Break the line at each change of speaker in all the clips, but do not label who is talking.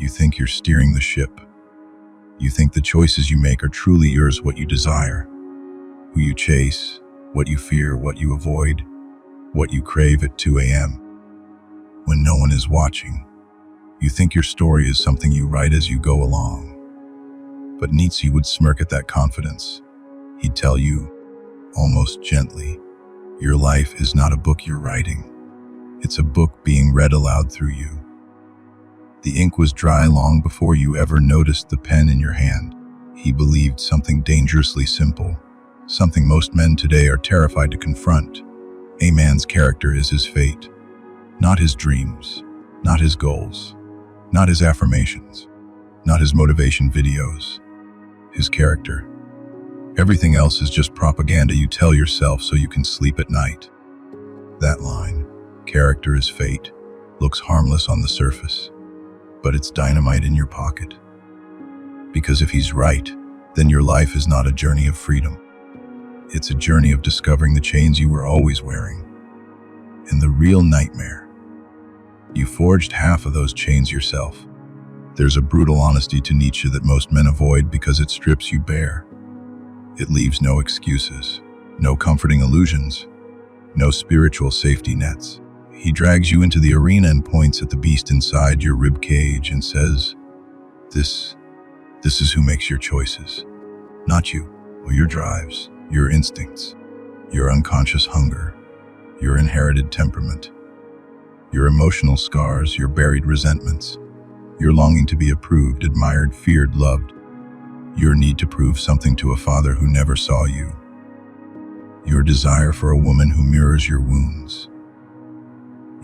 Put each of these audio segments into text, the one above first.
You think you're steering the ship. You think the choices you make are truly yours, what you desire, who you chase, what you fear, what you avoid, what you crave at 2 a.m. when no one is watching. You think your story is something you write as you go along. But Nietzsche would smirk at that confidence. He'd tell you, almost gently, your life is not a book you're writing. It's a book being read aloud through you. The ink was dry long before you ever noticed the pen in your hand. He believed something dangerously simple, something most men today are terrified to confront. A man's character is his fate, not his dreams, not his goals, not his affirmations, not his motivation videos. His character. Everything else is just propaganda you tell yourself so you can sleep at night. That line, character is fate, looks harmless on the surface, but it's dynamite in your pocket. Because if he's right, then your life is not a journey of freedom. It's a journey of discovering the chains you were always wearing. And the real nightmare, you forged half of those chains yourself. There's a brutal honesty to Nietzsche that most men avoid because it strips you bare. It leaves no excuses, no comforting illusions, no spiritual safety nets. He drags you into the arena and points at the beast inside your rib cage and says, This is who makes your choices. Not you, or your drives, your instincts, your unconscious hunger, your inherited temperament, your emotional scars, your buried resentments, your longing to be approved, admired, feared, loved, your need to prove something to a father who never saw you, your desire for a woman who mirrors your wounds,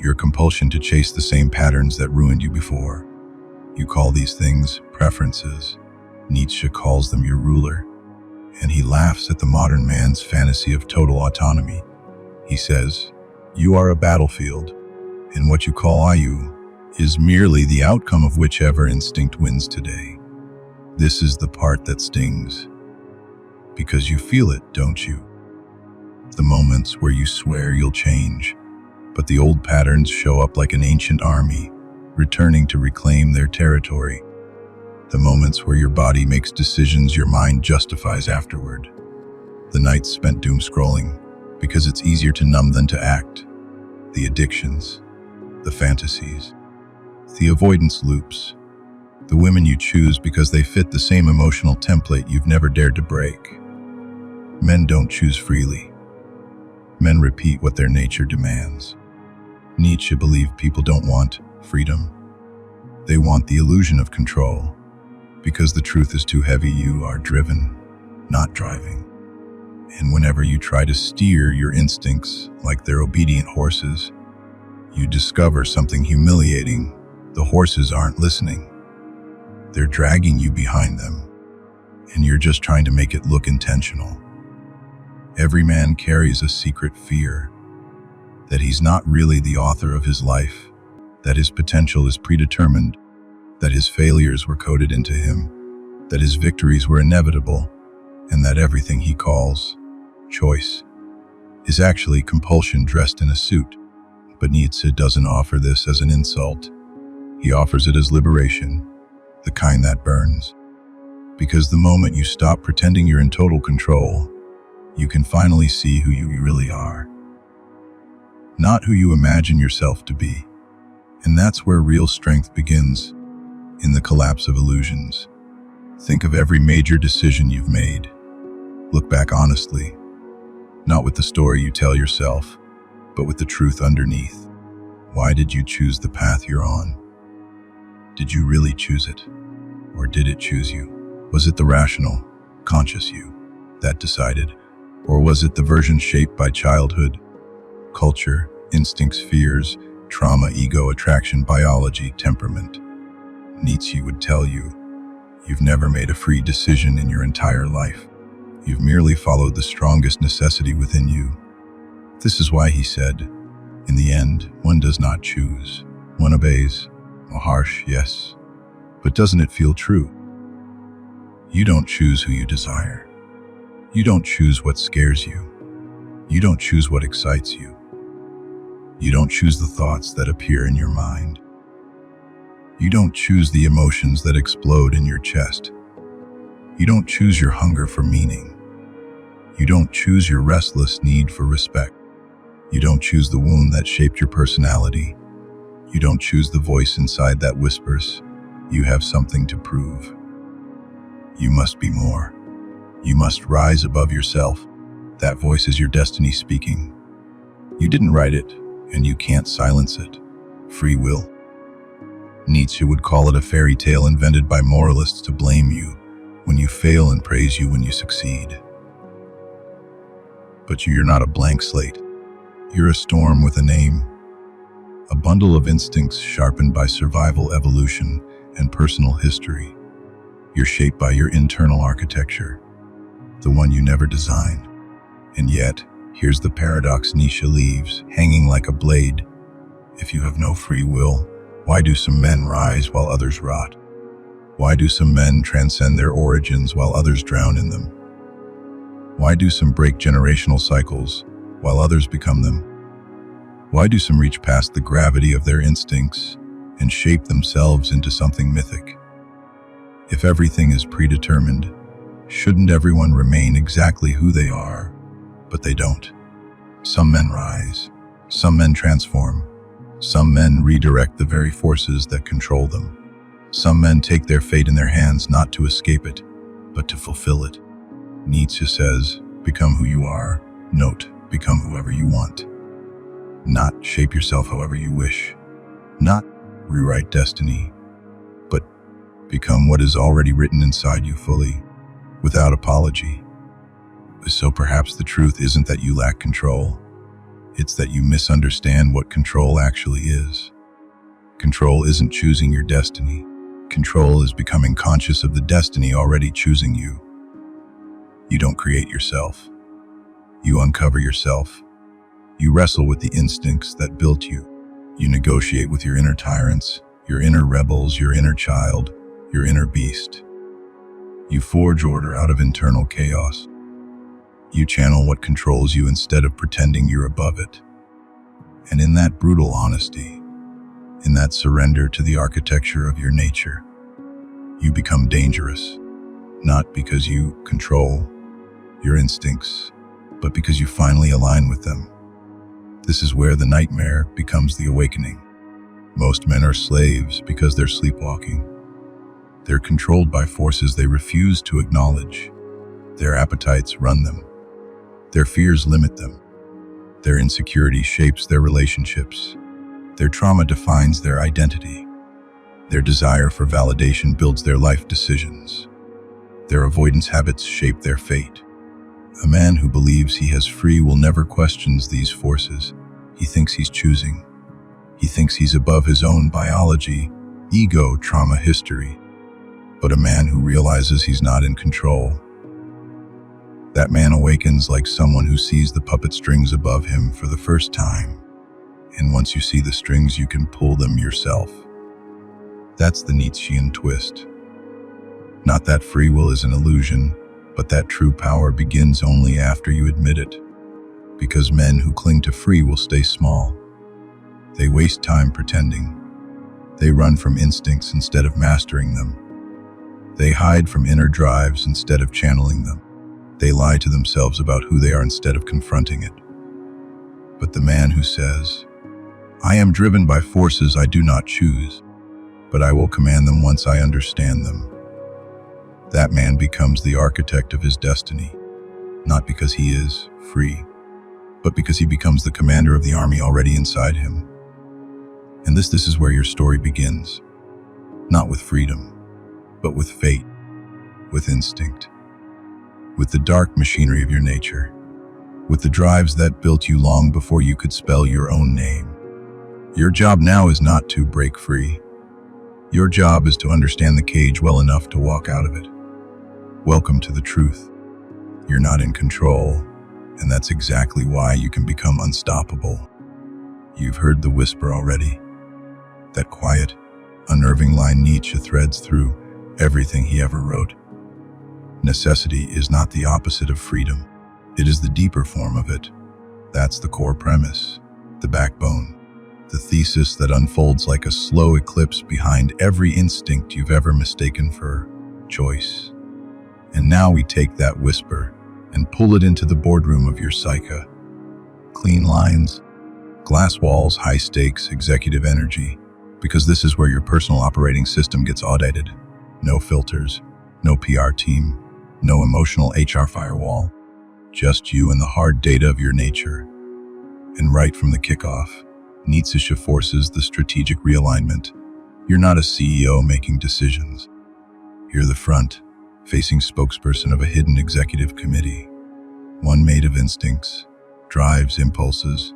your compulsion to chase the same patterns that ruined you before. You call these things preferences. Nietzsche calls them your ruler, and he laughs at the modern man's fantasy of total autonomy. He says, you are a battlefield, and what you call I-you is merely the outcome of whichever instinct wins today. This is the part that stings, because you feel it, don't you? The moments where you swear you'll change, but the old patterns show up like an ancient army, returning to reclaim their territory. The moments where your body makes decisions your mind justifies afterward. The nights spent doom scrolling, because it's easier to numb than to act. The addictions, the fantasies, the avoidance loops, the women you choose because they fit the same emotional template you've never dared to break. Men don't choose freely. Men repeat what their nature demands. Nietzsche believed people don't want freedom. They want the illusion of control. Because the truth is too heavy, you are driven, not driving. And whenever you try to steer your instincts like they're obedient horses, you discover something humiliating. The horses aren't listening. They're dragging you behind them, and you're just trying to make it look intentional. Every man carries a secret fear, that he's not really the author of his life, that his potential is predetermined, that his failures were coded into him, that his victories were inevitable, and that everything he calls choice is actually compulsion dressed in a suit. But Nietzsche doesn't offer this as an insult. He offers it as liberation, the kind that burns. Because the moment you stop pretending you're in total control, you can finally see who you really are. Not who you imagine yourself to be. And that's where real strength begins, in the collapse of illusions. Think of every major decision you've made. Look back honestly, not with the story you tell yourself, but with the truth underneath. Why did you choose the path you're on? Did you really choose it? Or did it choose you? Was it the rational, conscious you that decided? Or was it the version shaped by childhood, culture, instincts, fears, trauma, ego, attraction, biology, temperament? Nietzsche would tell you, you've never made a free decision in your entire life. You've merely followed the strongest necessity within you. This is why he said, in the end, one does not choose. One obeys. A harsh yes. But doesn't it feel true? You don't choose who you desire. You don't choose what scares you. You don't choose what excites you. You don't choose the thoughts that appear in your mind. You don't choose the emotions that explode in your chest. You don't choose your hunger for meaning. You don't choose your restless need for respect. You don't choose the wound that shaped your personality. You don't choose the voice inside that whispers, "You have something to prove. You must be more. You must rise above yourself." That voice is your destiny speaking. You didn't write it, and you can't silence it. Free will. Nietzsche would call it a fairy tale invented by moralists to blame you when you fail and praise you when you succeed. But you're not a blank slate. You're a storm with a name. A bundle of instincts sharpened by survival, evolution, and personal history. You're shaped by your internal architecture, the one you never designed. And yet, here's the paradox Nietzsche leaves, hanging like a blade. If you have no free will, why do some men rise while others rot? Why do some men transcend their origins while others drown in them? Why do some break generational cycles while others become them? Why do some reach past the gravity of their instincts and shape themselves into something mythic? If everything is predetermined, shouldn't everyone remain exactly who they are? But they don't. Some men rise, some men transform, some men redirect the very forces that control them. Some men take their fate in their hands not to escape it, but to fulfill it. Nietzsche says, become who you are. Note, become whoever you want. Not shape yourself however you wish. Not rewrite destiny, but become what is already written inside you fully, without apology. So perhaps the truth isn't that you lack control. It's that you misunderstand what control actually is. Control isn't choosing your destiny. Control is becoming conscious of the destiny already choosing you. You don't create yourself. You uncover yourself. You wrestle with the instincts that built you. You negotiate with your inner tyrants, your inner rebels, your inner child, your inner beast. You forge order out of internal chaos. You channel what controls you instead of pretending you're above it. And in that brutal honesty, in that surrender to the architecture of your nature, you become dangerous, not because you control your instincts, but because you finally align with them. This is where the nightmare becomes the awakening. Most men are slaves because they're sleepwalking. They're controlled by forces they refuse to acknowledge. Their appetites run them. Their fears limit them. Their insecurity shapes their relationships. Their trauma defines their identity. Their desire for validation builds their life decisions. Their avoidance habits shape their fate. A man who believes he has free will never questions these forces. He thinks he's choosing. He thinks he's above his own biology, ego, trauma, history. But a man who realizes he's not in control, that man awakens like someone who sees the puppet strings above him for the first time. And once you see the strings, you can pull them yourself. That's the Nietzschean twist. Not that free will is an illusion, but that true power begins only after you admit it. Because men who cling to free will stay small. They waste time pretending. They run from instincts instead of mastering them. They hide from inner drives instead of channeling them. They lie to themselves about who they are instead of confronting it. But the man who says, "I am driven by forces I do not choose, but I will command them once I understand them," that man becomes the architect of his destiny, not because he is free, but because he becomes the commander of the army already inside him. And this is where your story begins, not with freedom, but with fate, with instinct, with the dark machinery of your nature, with the drives that built you long before you could spell your own name. Your job now is not to break free. Your job is to understand the cage well enough to walk out of it. Welcome to the truth. You're not in control, and that's exactly why you can become unstoppable. You've heard the whisper already. That quiet, unnerving line Nietzsche threads through everything he ever wrote. Necessity is not the opposite of freedom. It is the deeper form of it. That's the core premise, the backbone, the thesis that unfolds like a slow eclipse behind every instinct you've ever mistaken for choice. And now we take that whisper and pull it into the boardroom of your psyche. Clean lines, glass walls, high stakes, executive energy, because this is where your personal operating system gets audited. No filters, no PR team, no emotional HR firewall, just you and the hard data of your nature. And right from the kickoff, Nietzsche forces the strategic realignment. You're not a CEO making decisions. You're the front-facing spokesperson of a hidden executive committee, one made of instincts, drives, impulses,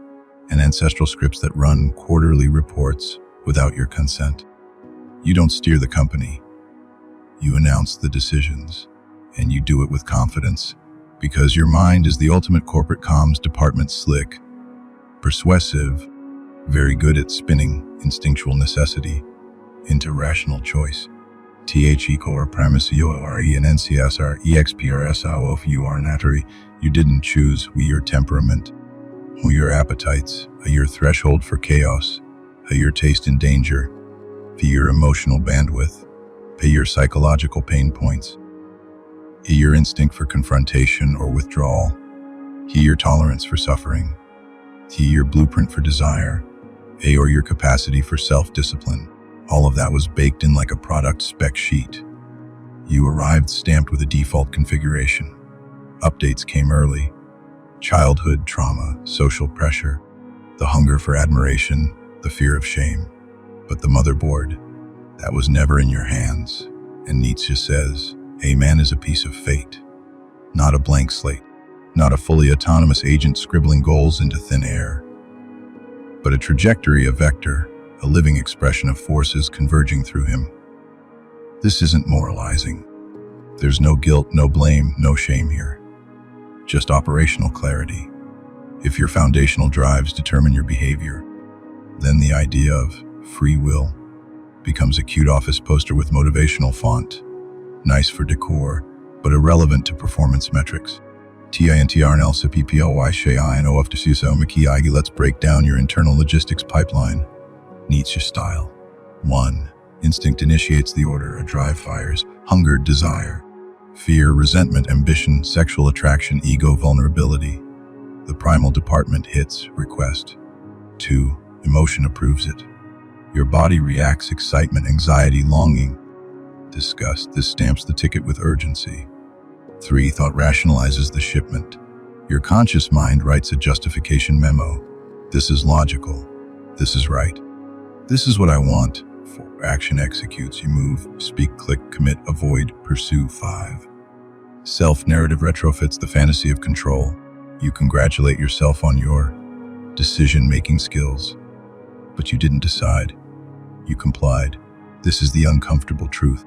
and ancestral scripts that run quarterly reports without your consent. You don't steer the company. You announce the decisions, and you do it with confidence, because your mind is the ultimate corporate comms department, slick, persuasive, very good at spinning instinctual necessity into rational choice. The core premise UORE and NCSR EXPRSO if you are naturi, you didn't choose your temperament, your appetites, your threshold for chaos, your taste in danger, your emotional bandwidth, your psychological pain points, your instinct for confrontation or withdrawal, your tolerance for suffering, your blueprint for desire, or your capacity for self-discipline. All of that was baked in like a product spec sheet. You arrived stamped with a default configuration. Updates came early. Childhood trauma, social pressure, the hunger for admiration, the fear of shame. But the motherboard, that was never in your hands. And Nietzsche says, a man is a piece of fate, not a blank slate, not a fully autonomous agent scribbling goals into thin air, but a trajectory, a vector, a living expression of forces converging through him. This isn't moralizing. There's no guilt, no blame, no shame here. Just operational clarity. If your foundational drives determine your behavior, then the idea of free will becomes a cute office poster with motivational font. Nice for decor, but irrelevant to performance metrics. Let's break down your internal logistics pipeline. Nietzsche style. 1. Instinct initiates the order. A drive fires. Hunger, desire. Fear, resentment, ambition, sexual attraction, ego, vulnerability. The primal department hits request. 2. Emotion approves it. Your body reacts. Excitement, anxiety, longing, disgust. This stamps the ticket with urgency. 3. Thought rationalizes the shipment. Your conscious mind writes a justification memo. This is logical. This is right. This is what I want. 4. Action executes. You move, speak, click, commit, avoid, pursue. 5. Self-narrative retrofits the fantasy of control. You congratulate yourself on your decision-making skills. But you didn't decide. You complied. This is the uncomfortable truth.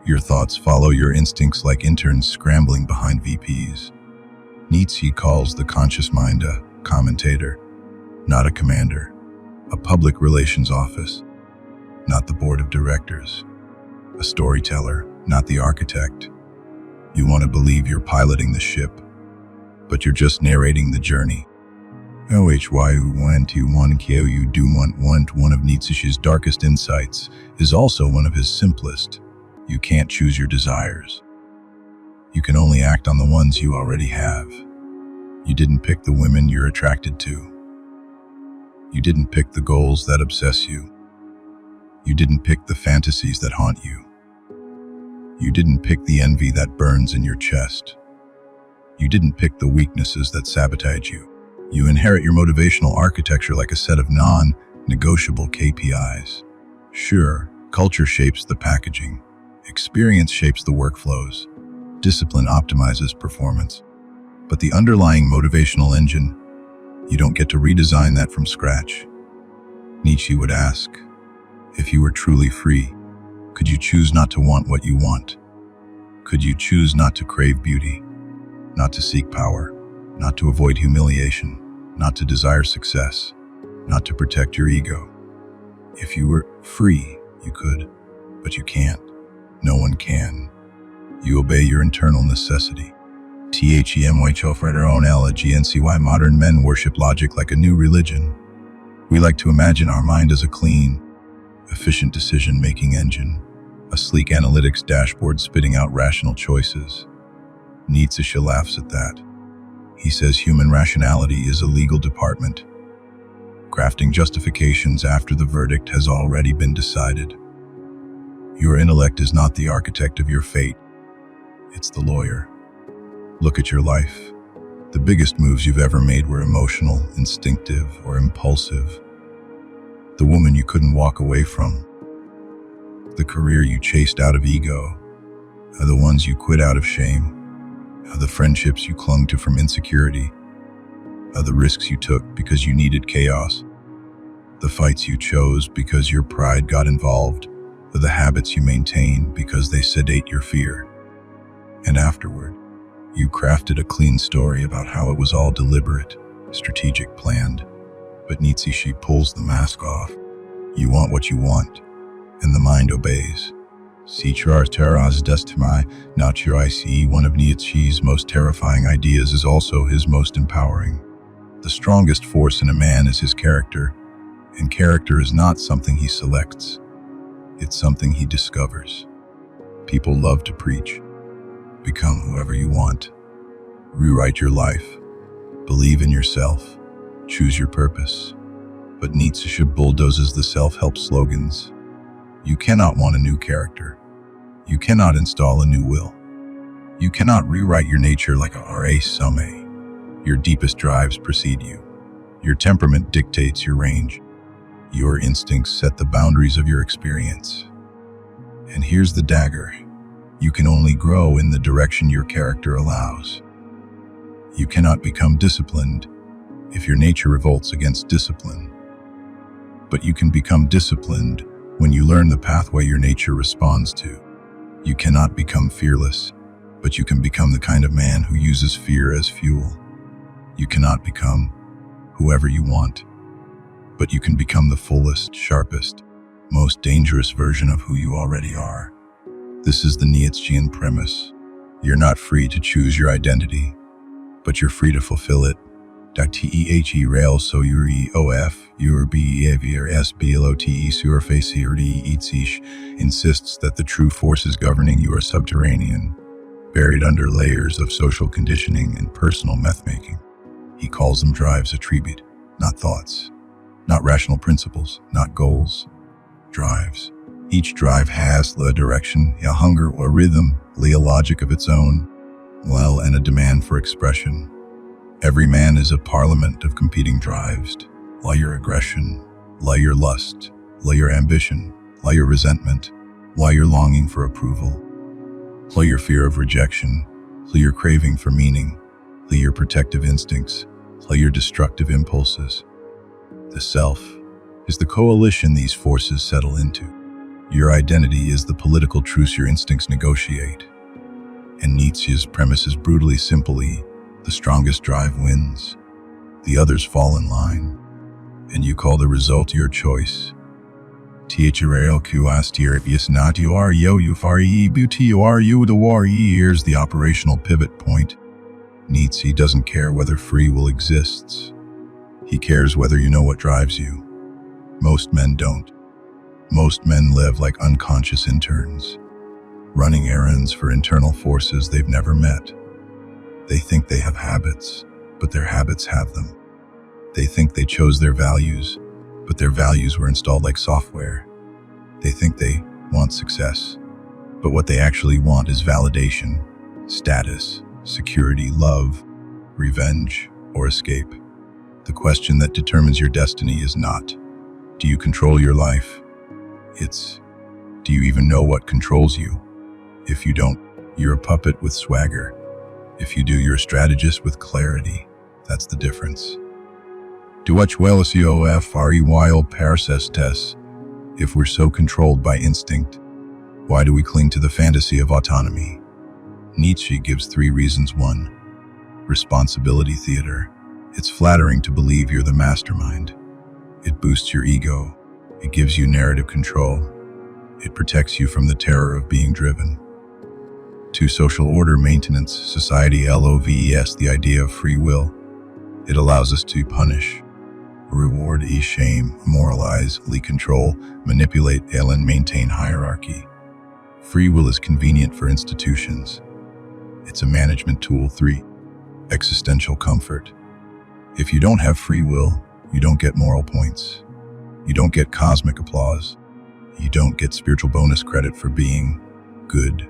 Your thoughts follow your instincts like interns scrambling behind VPs. Nietzsche calls the conscious mind a commentator, not a commander, a public relations office, not the board of directors, a storyteller, not the architect. You want to believe you're piloting the ship, but you're just narrating the journey. One of Nietzsche's darkest insights is also one of his simplest. You can't choose your desires. You can only act on the ones you already have. You didn't pick the women you're attracted to. You didn't pick the goals that obsess you. You didn't pick the fantasies that haunt you. You didn't pick the envy that burns in your chest. You didn't pick the weaknesses that sabotage you. You inherit your motivational architecture like a set of non-negotiable KPIs. Sure, culture shapes the packaging. Experience shapes the workflows. Discipline optimizes performance. But the underlying motivational engine, you don't get to redesign that from scratch. Nietzsche would ask, if you were truly free, could you choose not to want what you want? Could you choose not to crave beauty, not to seek power, not to avoid humiliation, not to desire success, not to protect your ego? If you were free, you could, but you can't. No one can. You obey your internal necessity. THEMYCHOFREDERONLGNCY modern men worship logic like a new religion. We like to imagine our mind as a clean, efficient decision-making engine, a sleek analytics dashboard spitting out rational choices. Nietzsche laughs at that. He says human rationality is a legal department, crafting justifications after the verdict has already been decided. Your intellect is not the architect of your fate. It's the lawyer. Look at your life. The biggest moves you've ever made were emotional, instinctive, or impulsive. The woman you couldn't walk away from. The career you chased out of ego. The ones you quit out of shame. The friendships you clung to from insecurity. The risks you took because you needed chaos. The fights you chose because your pride got involved. The habits you maintain because they sedate your fear. And afterward, you crafted a clean story about how it was all deliberate, strategic, planned. But Nietzsche pulls the mask off. You want what you want, and the mind obeys. Cichar terras destiny, not your ICE. One of Nietzsche's most terrifying ideas is also his most empowering. The strongest force in a man is his character, and character is not something he selects. It's something he discovers. People love to preach. Become whoever you want. Rewrite your life. Believe in yourself. Choose your purpose. But Nietzsche bulldozes the self-help slogans. You cannot want a new character. You cannot install a new will. You cannot rewrite your nature like a RA summe. Your deepest drives precede you. Your temperament dictates your range. Your instincts set the boundaries of your experience. And here's the dagger. You can only grow in the direction your character allows. You cannot become disciplined if your nature revolts against discipline. But you can become disciplined when you learn the pathway your nature responds to. You cannot become fearless, but you can become the kind of man who uses fear as fuel. You cannot become whoever you want, but you can become the fullest, sharpest, most dangerous version of who you already are. This is the Nietzschean premise. You're not free to choose your identity, but you're free to fulfill it. The rail so your EOF, your behavior SBLOTE surface insists that the true forces governing you are subterranean, buried under layers of social conditioning and personal myth-making. He calls them drives attribute, not thoughts, not rational principles, not goals. Drives. Each drive has a direction, a hunger or rhythm, a logic of its own, and a demand for expression. Every man is a parliament of competing drives, your aggression, your lust, your ambition, your resentment, your longing for approval, your fear of rejection, your craving for meaning, your protective instincts, your destructive impulses. The self is the coalition these forces settle into. Your identity is the political truce your instincts negotiate. And Nietzsche's premise is brutally simply, the strongest drive wins. The others fall in line. And you call the result your choice. Here's the operational pivot point. Nietzsche doesn't care whether free will exists. He cares whether you know what drives you. Most men don't. Most men live like unconscious interns, running errands for internal forces they've never met. They think they have habits, but their habits have them. They think they chose their values, but their values were installed like software. They think they want success, but what they actually want is validation, status, security, love, revenge, or escape. The question that determines your destiny is not, do you control your life? It's, do you even know what controls you? If you don't, you're a puppet with swagger. If you do, you're a strategist with clarity. That's the difference. If we're so controlled by instinct, why do we cling to the fantasy of autonomy? Nietzsche gives 3 reasons. 1. Responsibility theater. It's flattering to believe you're the mastermind. It boosts your ego. It gives you narrative control. It protects you from the terror of being driven. 2. Social order maintenance, society LOVES, the idea of free will. It allows us to punish, Reward, shame, moralize, control, manipulate, and maintain hierarchy. Free will is convenient for institutions. It's a management tool. 3. Existential comfort. If you don't have free will, you don't get moral points. You don't get cosmic applause. You don't get spiritual bonus credit for being good.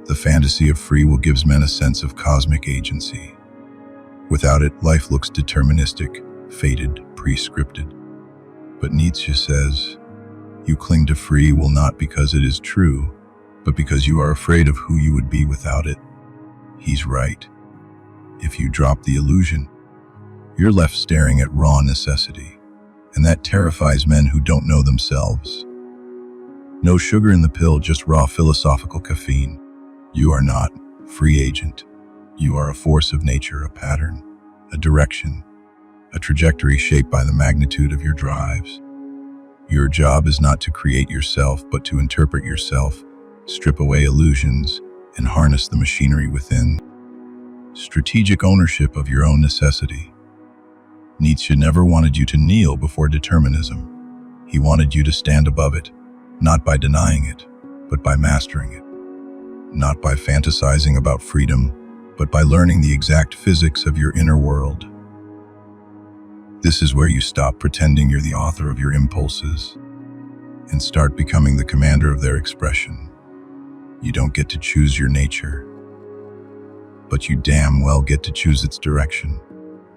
The fantasy of free will gives men a sense of cosmic agency. Without it, life looks deterministic, fated, prescripted. But Nietzsche says, you cling to free will not because it is true, but because you are afraid of who you would be without it. He's right. If you drop the illusion, you're left staring at raw necessity, and that terrifies men who don't know themselves. No sugar in the pill, just raw philosophical caffeine. You are not free agent. You are a force of nature, a pattern, a direction, a trajectory shaped by the magnitude of your drives. Your job is not to create yourself, but to interpret yourself, strip away illusions, and harness the machinery within. Strategic ownership of your own necessity. Nietzsche never wanted you to kneel before determinism. He wanted you to stand above it, not by denying it, but by mastering it. Not by fantasizing about freedom, but by learning the exact physics of your inner world. This is where you stop pretending you're the author of your impulses and start becoming the commander of their expression. You don't get to choose your nature, but you damn well get to choose its direction.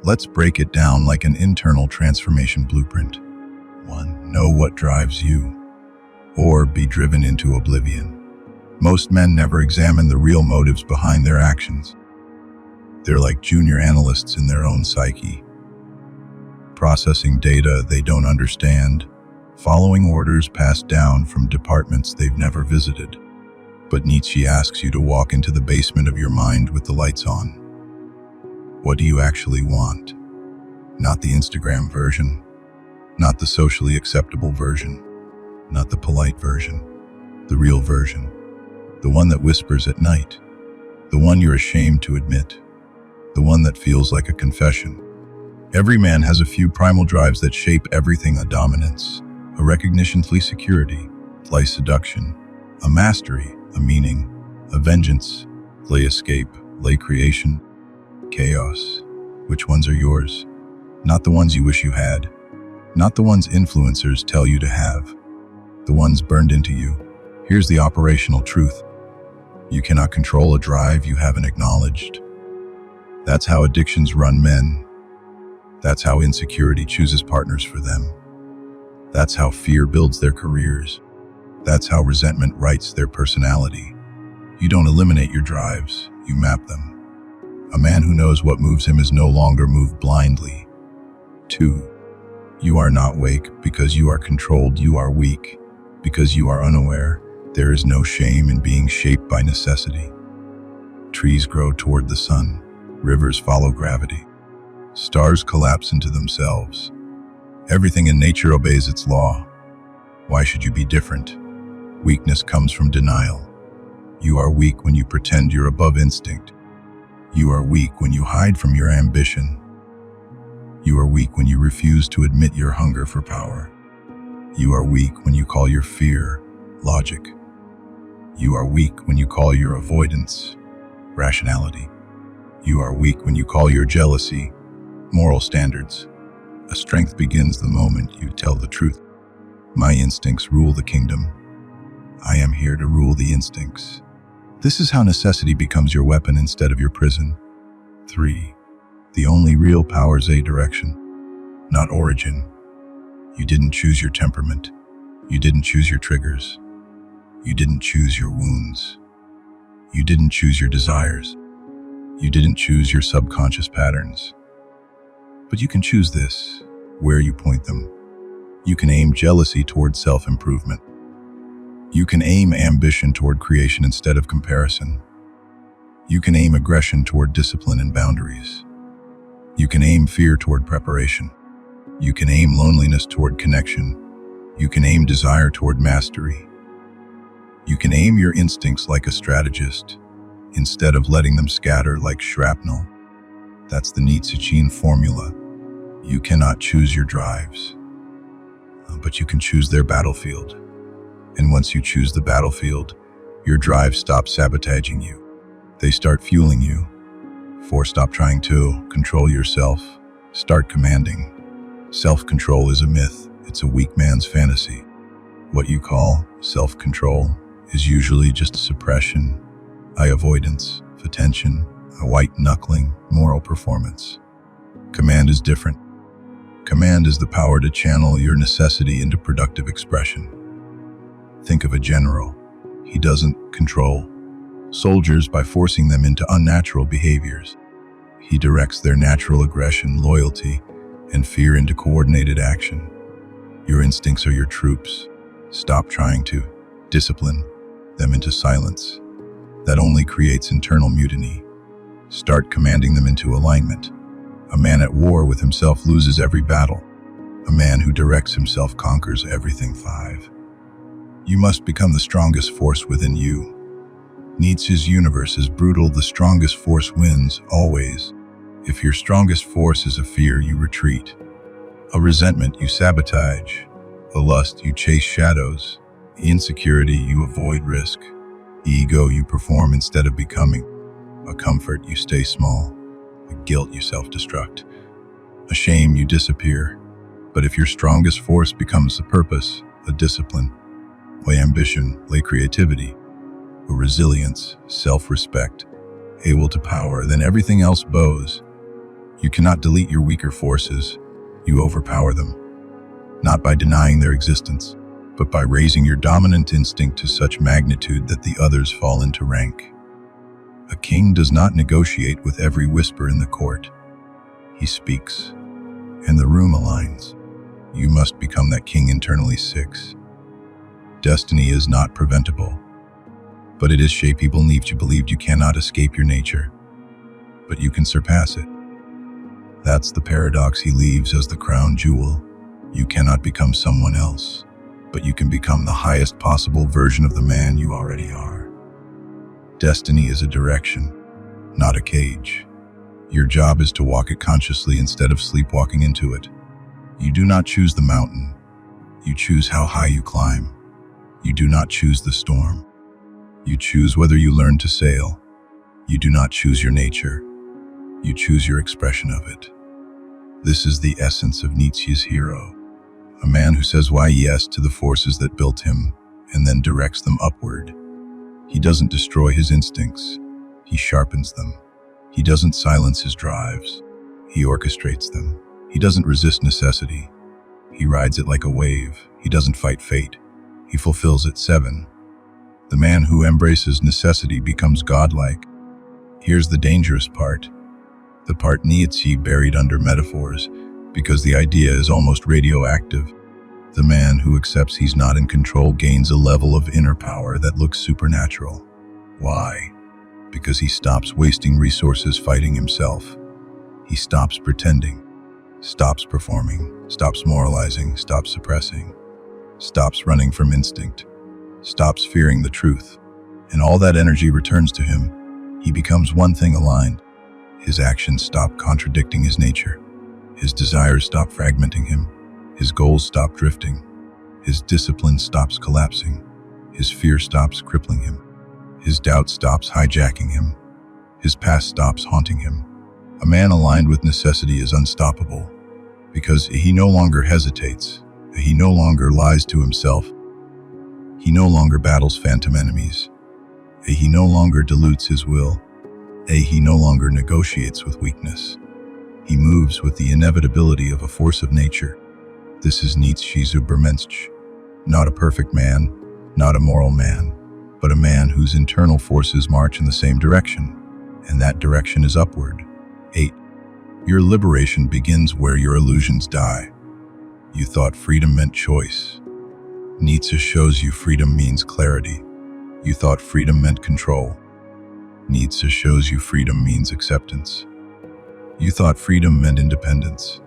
Let's break it down like an internal transformation blueprint. 1. Know what drives you, or be driven into oblivion. Most men never examine the real motives behind their actions. They're like junior analysts in their own psyche, processing data they don't understand, following orders passed down from departments they've never visited. But Nietzsche asks you to walk into the basement of your mind with the lights on. What do you actually want? Not the Instagram version, not the socially acceptable version, not the polite version, the real version, the one that whispers at night, the one you're ashamed to admit, the one that feels like a confession. Every man has a few primal drives that shape everything: a dominance, a recognition, security, seduction, a mastery, a meaning, a vengeance, escape, creation, chaos. Which ones are yours? Not the ones you wish you had, not the ones influencers tell you to have, the ones burned into you. Here's the operational truth. You cannot control a drive you haven't acknowledged. That's how addictions run men. That's how insecurity chooses partners for them. That's how fear builds their careers. That's how resentment writes their personality. You don't eliminate your drives, you map them. A man who knows what moves him is no longer moved blindly. 2. You are not weak because you are controlled. You are weak because you are unaware. There is no shame in being shaped by necessity. Trees grow toward the sun. Rivers follow gravity. Stars collapse into themselves. Everything in nature obeys its law. Why should you be different? Weakness comes from denial. You are weak when you pretend you're above instinct. You are weak when you hide from your ambition. You are weak when you refuse to admit your hunger for power. You are weak when you call your fear logic. You are weak when you call your avoidance rationality. You are weak when you call your jealousy moral standards. A strength begins the moment you tell the truth. My instincts rule the kingdom. I am here to rule the instincts. This is how necessity becomes your weapon instead of your prison. 3. The only real power is a direction, not origin. You didn't choose your temperament. You didn't choose your triggers. You didn't choose your wounds. You didn't choose your desires. You didn't choose your subconscious patterns. But you can choose this, where you point them. You can aim jealousy toward self-improvement. You can aim ambition toward creation instead of comparison. You can aim aggression toward discipline and boundaries. You can aim fear toward preparation. You can aim loneliness toward connection. You can aim desire toward mastery. You can aim your instincts like a strategist, instead of letting them scatter like shrapnel. That's the Nietzschean formula. You cannot choose your drives, but you can choose their battlefield. And once you choose the battlefield, your drives stop sabotaging you. They start fueling you. Stop trying to control yourself. Start commanding. Self-control is a myth. It's a weak man's fantasy. What you call self-control is usually just suppression, avoidance, attention, a white-knuckling moral performance. Command is different. Command is the power to channel your necessity into productive expression. Think of a general. He doesn't control soldiers by forcing them into unnatural behaviors. He directs their natural aggression, loyalty, and fear into coordinated action. Your instincts are your troops. Stop trying to discipline them into silence. That only creates internal mutiny. Start commanding them into alignment. A man at war with himself loses every battle. A man who directs himself conquers everything. 5. You must become the strongest force within you. Nietzsche's universe is brutal. The strongest force wins, always. If your strongest force is a fear, you retreat. A resentment, you sabotage. A lust, you chase shadows. Insecurity, you avoid risk. Ego, you perform instead of becoming. A comfort, you stay small. A guilt, you self-destruct. A shame, you disappear. But if your strongest force becomes a purpose, a discipline, a ambition, a creativity, a resilience, self-respect, a will to power, then everything else bows. You cannot delete your weaker forces. You overpower them. Not by denying their existence, but by raising your dominant instinct to such magnitude that the others fall into rank. A king does not negotiate with every whisper in the court. He speaks, and the room aligns. You must become that king internally. 6. Destiny is not preventable, but it is shapeable. Nietzsche believed you cannot escape your nature, but you can surpass it. That's the paradox he leaves as the crown jewel. You cannot become someone else, but you can become the highest possible version of the man you already are. Destiny is a direction, not a cage. Your job is to walk it consciously instead of sleepwalking into it. You do not choose the mountain. You choose how high you climb. You do not choose the storm. You choose whether you learn to sail. You do not choose your nature. You choose your expression of it. This is the essence of Nietzsche's hero. A man who says why yes to the forces that built him and then directs them upward. He doesn't destroy his instincts. He sharpens them. He doesn't silence his drives. He orchestrates them. He doesn't resist necessity. He rides it like a wave. He doesn't fight fate. He fulfills it. 7. The man who embraces necessity becomes godlike. Here's the dangerous part. The part Nietzsche buried under metaphors, because the idea is almost radioactive. The man who accepts he's not in control gains a level of inner power that looks supernatural. Why? Because he stops wasting resources fighting himself. He stops pretending, stops performing, stops moralizing, stops suppressing, stops running from instinct, stops fearing the truth. And all that energy returns to him. He becomes one thing aligned. His actions stop contradicting his nature. His desires stop fragmenting him. His goals stop drifting. His discipline stops collapsing. His fear stops crippling him. His doubt stops hijacking him. His past stops haunting him. A man aligned with necessity is unstoppable because he no longer hesitates. He no longer lies to himself. He no longer battles phantom enemies. He no longer dilutes his will. He no longer negotiates with weakness. He moves with the inevitability of a force of nature. This is Nietzsche's Übermensch. Not a perfect man, not a moral man, but a man whose internal forces march in the same direction, and that direction is upward. 8. Your liberation begins where your illusions die. You thought freedom meant choice. Nietzsche shows you freedom means clarity. You thought freedom meant control. Nietzsche shows you freedom means acceptance. You thought freedom meant independence.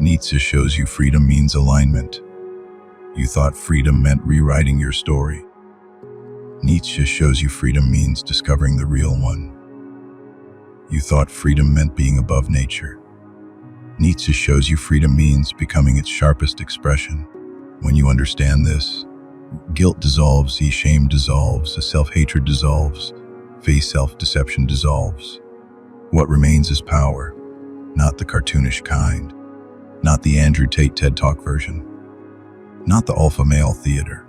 Nietzsche shows you freedom means alignment. You thought freedom meant rewriting your story. Nietzsche shows you freedom means discovering the real one. You thought freedom meant being above nature. Nietzsche shows you freedom means becoming its sharpest expression. When you understand this, guilt dissolves, shame dissolves, self-hatred dissolves, self-deception dissolves. What remains is power, not the cartoonish kind, not the Andrew Tate TED Talk version, not the alpha male theater.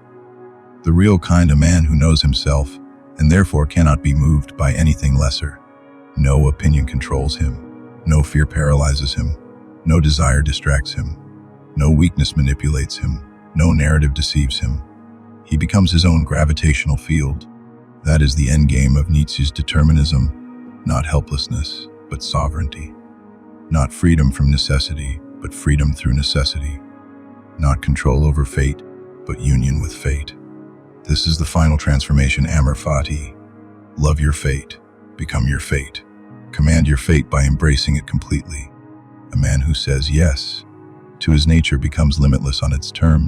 The real kind, a man who knows himself and therefore cannot be moved by anything lesser. No opinion controls him, no fear paralyzes him, no desire distracts him, no weakness manipulates him, no narrative deceives him. He becomes his own gravitational field. That is the endgame of Nietzsche's determinism, not helplessness, but sovereignty. Not freedom from necessity, but freedom through necessity. Not control over fate, but union with fate. This is the final transformation, amor fati. Love your fate, become your fate. Command your fate by embracing it completely. A man who says yes to his nature becomes limitless on its terms.